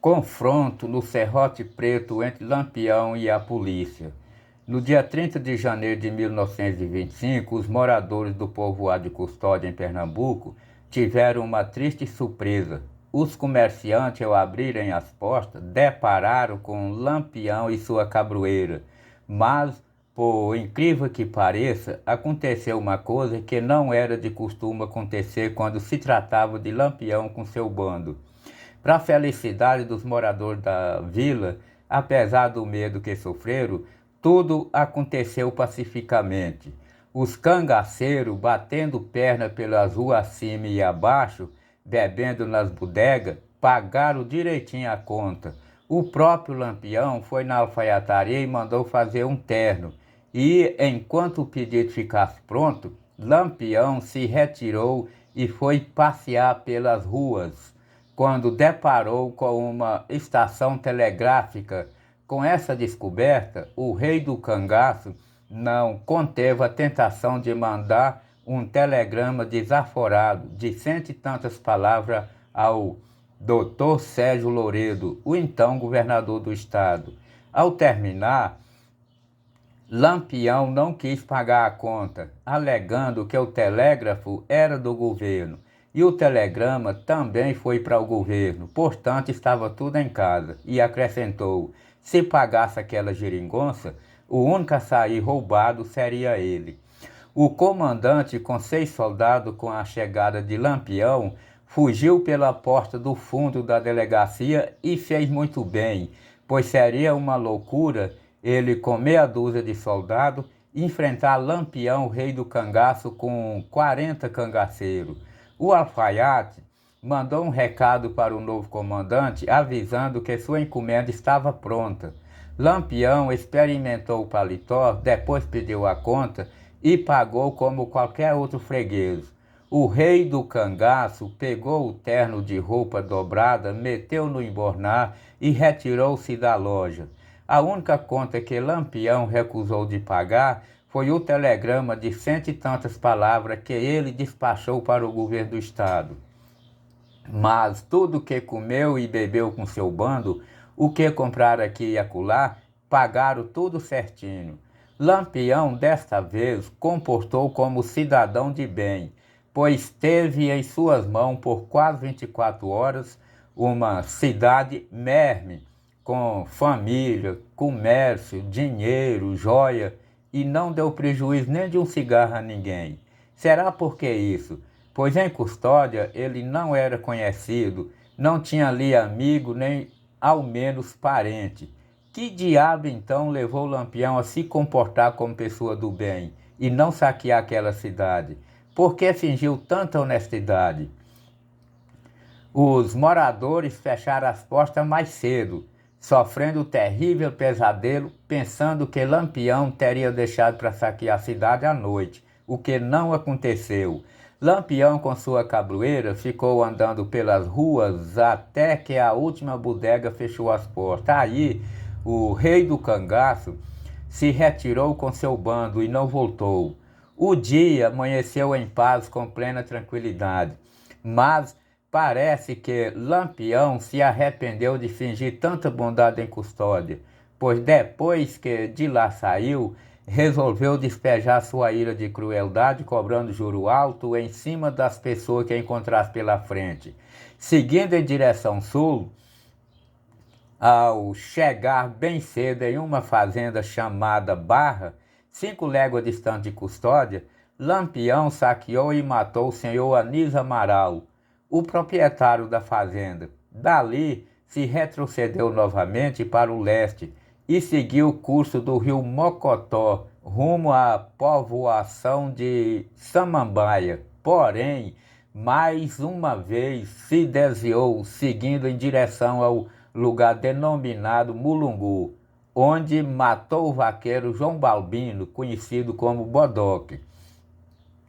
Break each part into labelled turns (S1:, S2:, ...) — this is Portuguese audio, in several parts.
S1: Confronto no Serrote Preto entre Lampião e a polícia. No dia 30 de janeiro de 1925, os moradores do povoado de Custódia, em Pernambuco, tiveram uma triste surpresa. Os comerciantes, ao abrirem as portas, depararam com Lampião e sua cabroeira. Mas, por incrível que pareça, aconteceu uma coisa que não era de costume acontecer quando se tratava de Lampião com seu bando. Para a felicidade dos moradores da vila, apesar do medo que sofreram, tudo aconteceu pacificamente. Os cangaceiros, batendo perna pelas ruas acima e abaixo, bebendo nas bodegas, pagaram direitinho a conta. O próprio Lampião foi na alfaiataria e mandou fazer um terno. E, enquanto o pedido ficasse pronto, Lampião se retirou e foi passear pelas ruas quando deparou com uma estação telegráfica. Com essa descoberta, o rei do cangaço não conteve a tentação de mandar um telegrama desaforado de cento e tantas palavras ao Dr. Sérgio Louredo, o então governador do estado. Ao terminar, Lampião não quis pagar a conta, alegando que o telégrafo era do governo e o telegrama também foi para o governo, portanto estava tudo em casa, e acrescentou: se pagasse aquela geringonça, o único a sair roubado seria ele. O comandante, com 6 soldados, com a chegada de Lampião, fugiu pela porta do fundo da delegacia e fez muito bem, pois seria uma loucura ele, com meia dúzia de soldados, enfrentar Lampião, rei do cangaço, com 40 cangaceiros. O alfaiate mandou um recado para o novo comandante, avisando que sua encomenda estava pronta. Lampião experimentou o paletó, depois pediu a conta e pagou como qualquer outro freguês. O rei do cangaço pegou o terno de roupa dobrada, meteu no embornar e retirou-se da loja. A única conta que Lampião recusou de pagar foi o telegrama de cento e tantas palavras que ele despachou para o governo do estado. Mas tudo que comeu e bebeu com seu bando, o que compraram aqui e acolá, pagaram tudo certinho. Lampião, desta vez, comportou como cidadão de bem, pois teve em suas mãos por quase 24 horas uma cidade merme, com família, comércio, dinheiro, joia, e não deu prejuízo nem de um cigarro a ninguém. Será por que isso? Pois em Custódia ele não era conhecido, não tinha ali amigo, nem ao menos parente. Que diabo então levou Lampião a se comportar como pessoa do bem e não saquear aquela cidade? Por que fingiu tanta honestidade? Os moradores fecharam as portas mais cedo, sofrendo um terrível pesadelo, pensando que Lampião teria deixado para saquear a cidade à noite, o que não aconteceu. Lampião, com sua cabroeira, ficou andando pelas ruas até que a última bodega fechou as portas. Aí, o rei do cangaço se retirou com seu bando e não voltou. O dia amanheceu em paz, com plena tranquilidade, mas parece que Lampião se arrependeu de fingir tanta bondade em Custódia, pois depois que de lá saiu, resolveu despejar sua ira de crueldade, cobrando juro alto em cima das pessoas que encontrasse pela frente. Seguindo em direção sul, ao chegar bem cedo em uma fazenda chamada Barra, 5 léguas distante de Custódia, Lampião saqueou e matou o senhor Anísio Amaral, o proprietário da fazenda. Dali se retrocedeu novamente para o leste e seguiu o curso do rio Mocotó, rumo à povoação de Samambaia. Porém, mais uma vez se desviou, seguindo em direção ao lugar denominado Mulungu, onde matou o vaqueiro João Balbino, conhecido como Bodoque.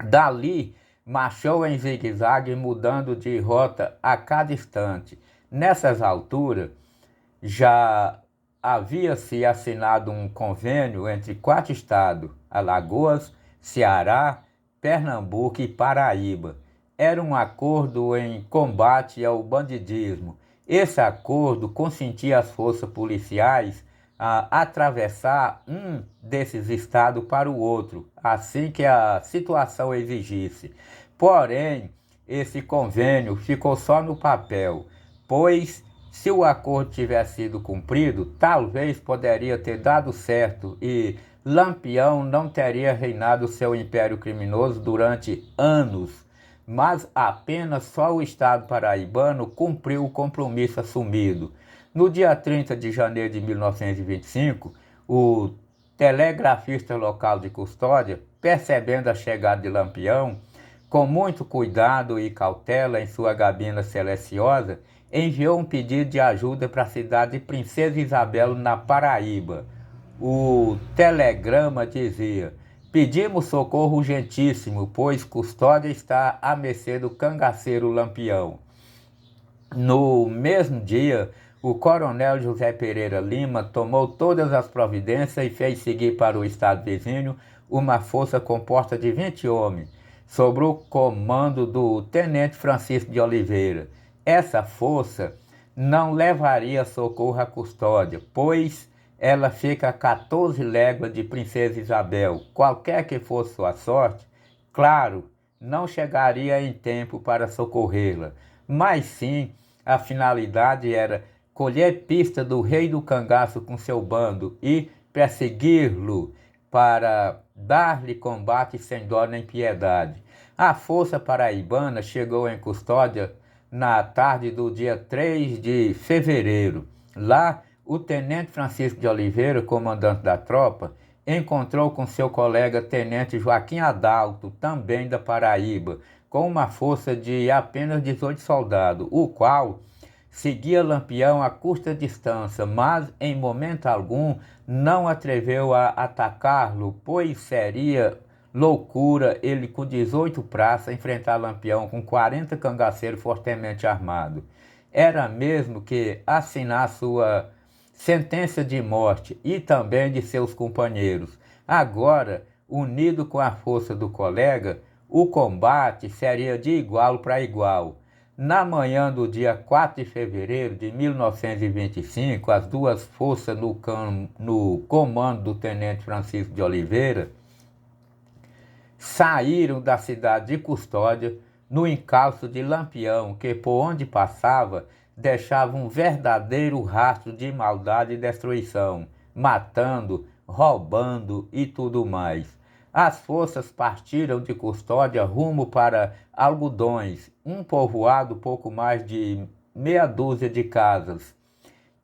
S1: Dali, marchou em zigue-zague, mudando de rota a cada instante. Nessas alturas, já havia-se assinado um convênio entre 4 estados, Alagoas, Ceará, Pernambuco e Paraíba. Era um acordo em combate ao bandidismo Esse acordo consentia às forças policiais a atravessar um desses estados para o outro, assim que a situação exigisse. Porém, esse convênio ficou só no papel, pois se o acordo tivesse sido cumprido, talvez poderia ter dado certo e Lampião não teria reinado seu império criminoso durante anos, mas apenas só o Estado paraibano cumpriu o compromisso assumido. No dia 30 de janeiro de 1925, o telegrafista local de Custódia, percebendo a chegada de Lampião, com muito cuidado e cautela em sua gabina silenciosa, enviou um pedido de ajuda para a cidade de Princesa Isabel, na Paraíba. O telegrama dizia: pedimos socorro urgentíssimo, pois Custódia está à mercê do cangaceiro Lampião. No mesmo dia, o coronel José Pereira Lima tomou todas as providências e fez seguir para o estado vizinho uma força composta de 20 homens, sob o comando do tenente Francisco de Oliveira. Essa força não levaria socorro à Custódia, pois ela fica a 14 léguas de Princesa Isabel. Qualquer que fosse sua sorte, claro, não chegaria em tempo para socorrê-la, mas sim a finalidade era colher pista do rei do cangaço com seu bando e persegui-lo para dar-lhe combate sem dó nem piedade. A força paraibana chegou em Custódia na tarde do dia 3 de fevereiro. Lá, o tenente Francisco de Oliveira, comandante da tropa, encontrou com seu colega tenente Joaquim Adalto, também da Paraíba, com uma força de apenas 18 soldados, o qual seguia Lampião a curta distância, mas em momento algum não atreveu a atacá-lo, pois seria loucura ele com 18 praças enfrentar Lampião com 40 cangaceiros fortemente armados. Era mesmo que assinar sua sentença de morte e também de seus companheiros. Agora, unido com a força do colega, o combate seria de igual para igual. Na manhã do dia 4 de fevereiro de 1925, as duas forças no comando do tenente Francisco de Oliveira saíram da cidade de Custódia no encalço de Lampião, que por onde passava deixava um verdadeiro rastro de maldade e destruição, matando, roubando e tudo mais. As forças partiram de Custódia rumo para Algodões, um povoado pouco mais de meia dúzia de casas,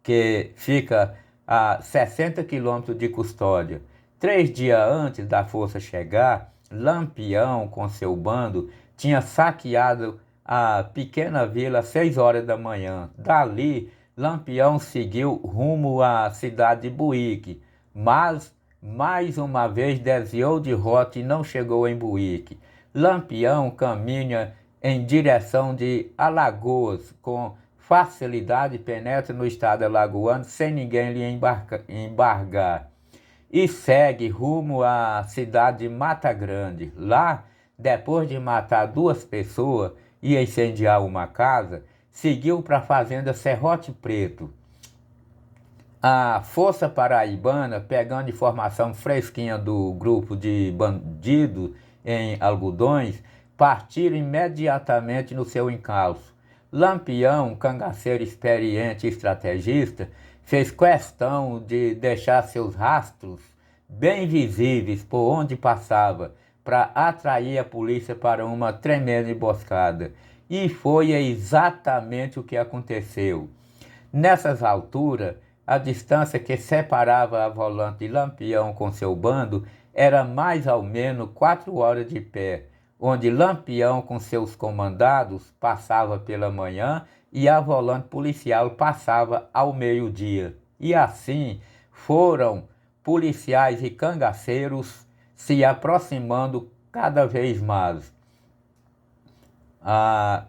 S1: que fica a 60 quilômetros de Custódia. 3 dias antes da força chegar, Lampião, com seu bando, tinha saqueado a pequena vila às 6 horas da manhã. Dali, Lampião seguiu rumo à cidade de Buíque, mas mais uma vez desviou de rota e não chegou em Buíque. Lampião caminha em direção de Alagoas, com facilidade penetra no estado alagoano sem ninguém lhe embargar e segue rumo à cidade de Mata Grande. Lá, depois de matar 2 pessoas e incendiar uma casa, seguiu para a fazenda Serrote Preto. A Força Paraibana, pegando informação fresquinha do grupo de bandidos em Algodões, partiram imediatamente no seu encalço. Lampião, cangaceiro experiente e estrategista, fez questão de deixar seus rastros bem visíveis por onde passava, para atrair a polícia para uma tremenda emboscada. E foi exatamente o que aconteceu. Nessas alturas, a distância que separava a volante de Lampião com seu bando era mais ou menos 4 horas de pé, onde Lampião com seus comandados passava pela manhã e a volante policial passava ao meio-dia. E assim foram policiais e cangaceiros se aproximando cada vez mais. A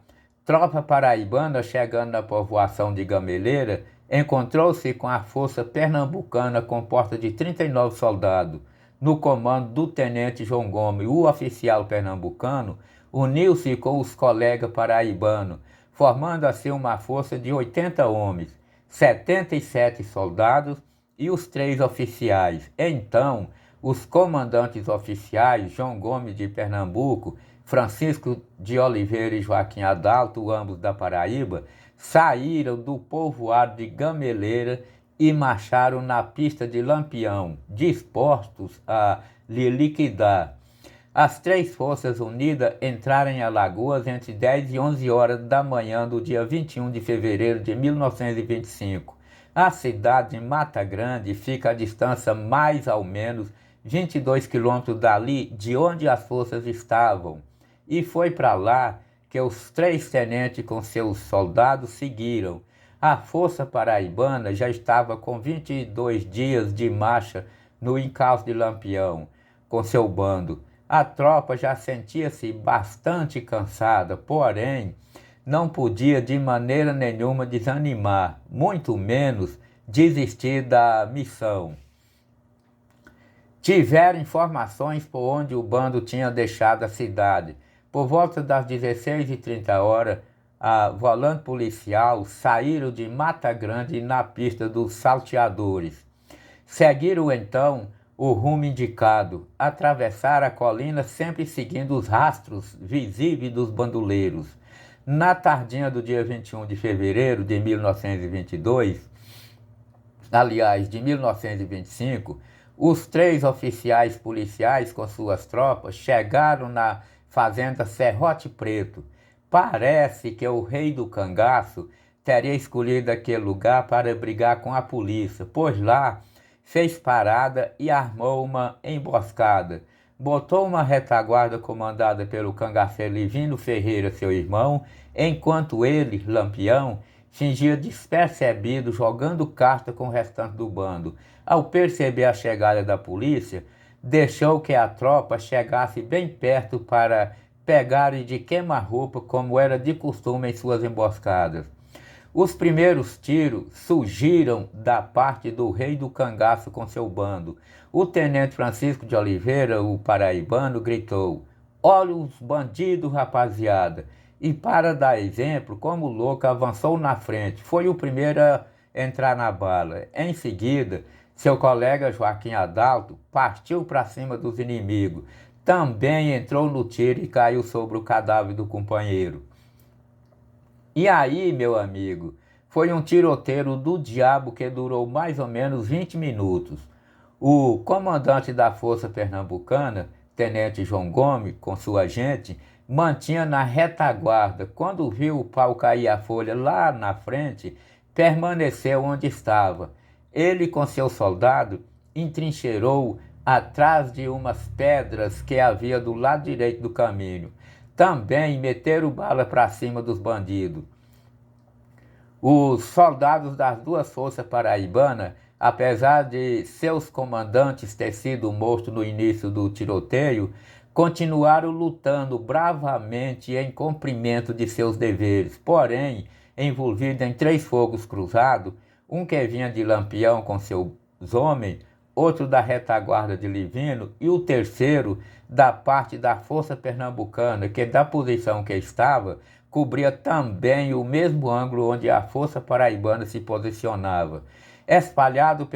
S1: tropa paraibana, chegando na povoação de Gameleira, encontrou-se com a força pernambucana composta de 39 soldados, no comando do tenente João Gomes. O oficial pernambucano uniu-se com os colegas paraibanos, formando assim uma força de 80 homens, 77 soldados e os 3 oficiais. Então, os comandantes oficiais, João Gomes de Pernambuco, Francisco de Oliveira e Joaquim Adalto, ambos da Paraíba, saíram do povoado de Gameleira e marcharam na pista de Lampião, dispostos a lhe liquidar. As 3 forças unidas entraram em Alagoas entre 10 e 11 horas da manhã do dia 21 de fevereiro de 1925. A cidade de Mata Grande fica a distância mais ou menos 22 quilômetros dali de onde as forças estavam. E foi para lá que os 3 tenentes com seus soldados seguiram. A força paraibana já estava com 22 dias de marcha no encalço de Lampião, com seu bando. A tropa já sentia-se bastante cansada, porém, não podia de maneira nenhuma desanimar, muito menos desistir da missão. Tiveram informações por onde o bando tinha deixado a cidade. Por volta das 16h30, a volante policial saíram de Mata Grande na pista dos salteadores. Seguiram então o rumo indicado, atravessaram a colina sempre seguindo os rastros visíveis dos bandoleiros. Na tardinha do dia 21 de fevereiro de 1922, aliás, de 1925, os 3 oficiais policiais com suas tropas chegaram na fazenda Serrote Preto. Parece que o rei do cangaço teria escolhido aquele lugar para brigar com a polícia, pois lá fez parada e armou uma emboscada. Botou uma retaguarda comandada pelo cangaceiro Livino Ferreira, seu irmão, enquanto ele, Lampião, fingia despercebido jogando carta com o restante do bando. Ao perceber a chegada da polícia, deixou que a tropa chegasse bem perto para pegarem de queima-roupa, como era de costume em suas emboscadas. Os primeiros tiros surgiram da parte do rei do cangaço com seu bando. O tenente Francisco de Oliveira, o paraibano, gritou: "Olha os bandidos, rapaziada!" E para dar exemplo, como louco, avançou na frente. Foi o primeiro a entrar na bala. Em seguida, seu colega Joaquim Adalto partiu para cima dos inimigos. Também entrou no tiro e caiu sobre o cadáver do companheiro. E aí, meu amigo, foi um tiroteio do diabo que durou mais ou menos 20 minutos. O comandante da Força Pernambucana, Tenente João Gomes, com sua gente, mantinha na retaguarda. Quando viu o pau cair a folha lá na frente, permaneceu onde estava. Ele, com seu soldado, entrincheirou atrás de umas pedras que havia do lado direito do caminho. Também meteram bala para cima dos bandidos. Os soldados das 2 forças paraibanas, apesar de seus comandantes ter sido mortos no início do tiroteio, continuaram lutando bravamente em cumprimento de seus deveres. Porém, envolvidos em 3 fogos cruzados, um que vinha de Lampião com seus homens, outro da retaguarda de Livino e o terceiro da parte da Força Pernambucana, que da posição que estava, cobria também o mesmo ângulo onde a Força Paraibana se posicionava. Espalhado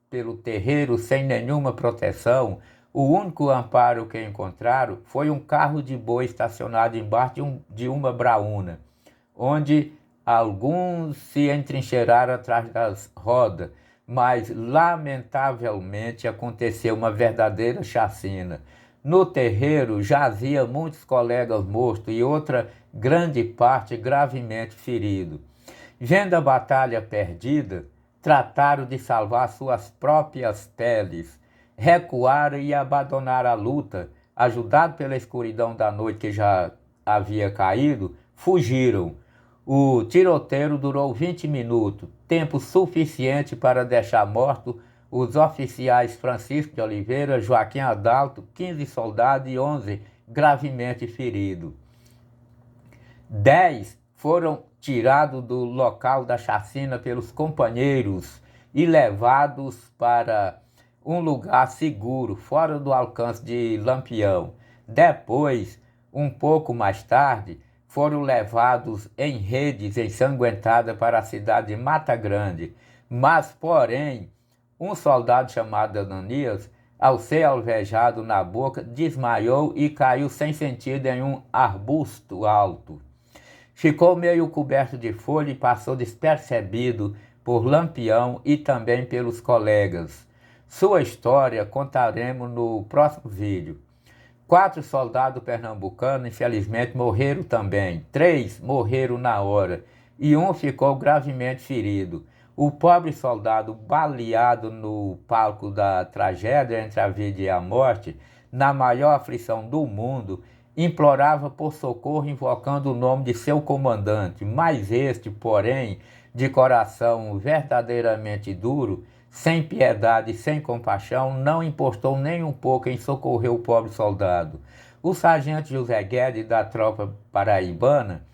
S1: pelo terreiro sem nenhuma proteção, o único amparo que encontraram foi um carro de boi estacionado embaixo de uma braúna, onde alguns se entrincheiraram atrás das rodas, mas lamentavelmente aconteceu uma verdadeira chacina. No terreiro jazia muitos colegas mortos e outra grande parte gravemente ferido. Vendo a batalha perdida, trataram de salvar suas próprias peles, recuaram e abandonaram a luta. Ajudados pela escuridão da noite que já havia caído, fugiram. O tiroteio durou 20 minutos, tempo suficiente para deixar mortos os oficiais Francisco de Oliveira, Joaquim Adalto, 15 soldados e 11 gravemente feridos. 10 foram tirados do local da chacina pelos companheiros e levados para um lugar seguro, fora do alcance de Lampião. Depois, um pouco mais tarde, foram levados em redes ensanguentadas para a cidade de Mata Grande, mas, porém, um soldado chamado Ananias, ao ser alvejado na boca, desmaiou e caiu sem sentido em um arbusto alto. Ficou meio coberto de folha e passou despercebido por Lampião e também pelos colegas. Sua história contaremos no próximo vídeo. 4 soldados pernambucanos, infelizmente, morreram também. 3 morreram na hora e um ficou gravemente ferido. O pobre soldado, baleado no palco da tragédia entre a vida e a morte, na maior aflição do mundo, implorava por socorro invocando o nome de seu comandante, mas este, porém, de coração verdadeiramente duro, sem piedade e sem compaixão, não impostou nem um pouco em socorrer o pobre soldado. O sargento José Guedes, da tropa paraibana,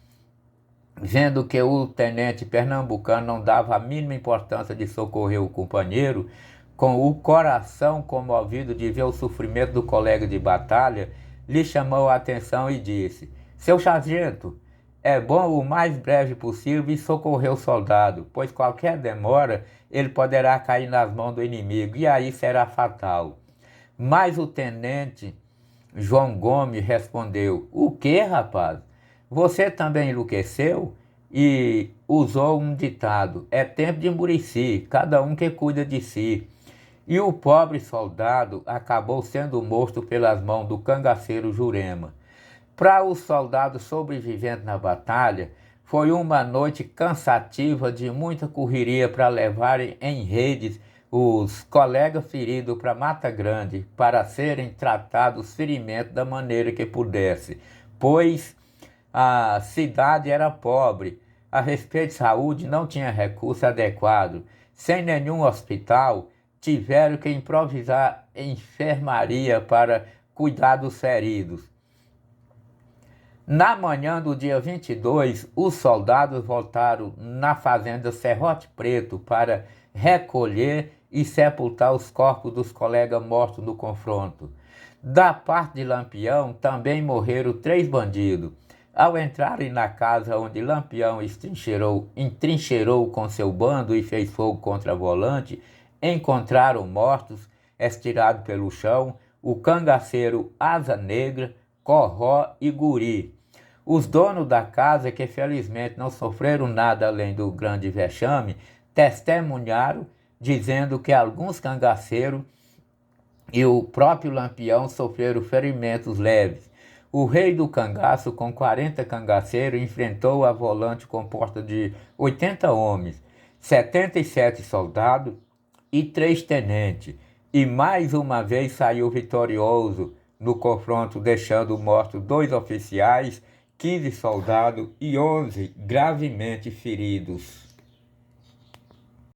S1: vendo que o tenente pernambucano não dava a mínima importância de socorrer o companheiro, com o coração comovido de ver o sofrimento do colega de batalha, lhe chamou a atenção e disse: "Seu sargento, é bom o mais breve possível e socorrer o soldado, pois qualquer demora ele poderá cair nas mãos do inimigo e aí será fatal." Mas o tenente João Gomes respondeu: "O que, rapaz? Você também enlouqueceu?" E usou um ditado: "É tempo de Murici, cada um que cuida de si." E o pobre soldado acabou sendo morto pelas mãos do cangaceiro Jurema. Para os soldados sobreviventes na batalha, foi uma noite cansativa de muita correria para levarem em redes os colegas feridos para Mata Grande para serem tratados ferimentos da maneira que pudesse, pois a cidade era pobre, a respeito de saúde não tinha recurso adequado, sem nenhum hospital, tiveram que improvisar enfermaria para cuidar dos feridos. Na manhã do dia 22, os soldados voltaram na fazenda Serrote Preto para recolher e sepultar os corpos dos colegas mortos no confronto. Da parte de Lampião também morreram 3 bandidos. Ao entrarem na casa onde Lampião entrincheirou com seu bando e fez fogo contra Volante, encontraram mortos, estirados pelo chão, o cangaceiro Asa Negra, Corró e Guri. Os donos da casa, que felizmente não sofreram nada além do grande vexame, testemunharam, dizendo que alguns cangaceiros e o próprio Lampião sofreram ferimentos leves. O rei do cangaço, com 40 cangaceiros, enfrentou a Volante composta de 80 homens, 77 soldados e 3 tenentes, e mais uma vez saiu vitorioso no confronto, deixando mortos 2 oficiais, 15 soldados e 11 gravemente feridos.